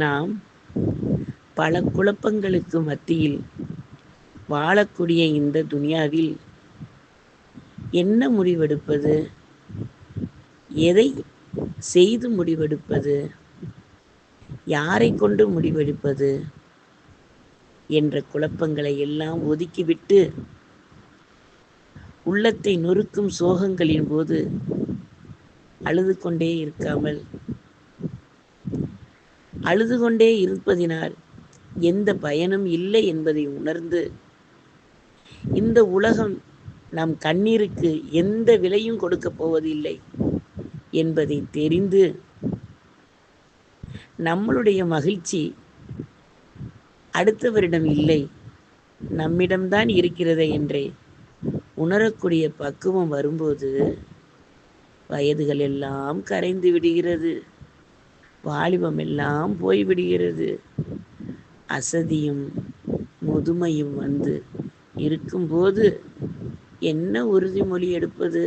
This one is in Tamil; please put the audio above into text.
நாம் பல குழப்பங்களுக்கு மத்தியில் வாழக்கூடிய இந்த துனியாவில் என்ன முடிவெடுப்பது, எதை செய்து முடிவெடுப்பது, யாரை கொண்டு முடிவெடுப்பது என்ற குழப்பங்களை எல்லாம் ஒதுக்கிவிட்டு, உள்ளத்தை நொறுக்கும் சோகங்களின் போது அழுது கொண்டே இருக்காமல், அழுது கொண்டே இருப்பதினால் எந்த பயனும் இல்லை என்பதை உணர்ந்து, இந்த உலகம் நம் கண்ணீருக்கு எந்த விலையும் கொடுக்கப் போவதில்லை என்பதை தெரிந்து, நம்மளுடைய மகிழ்ச்சி அடுத்தவரிடம் இல்லை, நம்மிடம்தான் இருக்கிறது என்றே உணரக்கூடிய பக்குவம் வரும்போது வயதுகள் எல்லாம் கரைந்து விடுகிறது, வாலிபம் எல்லாம் போய்விடுகிறது. அசதியும் முதுமையும் வந்து இருக்கும்போது என்ன உறுதிமொழி எடுப்பது?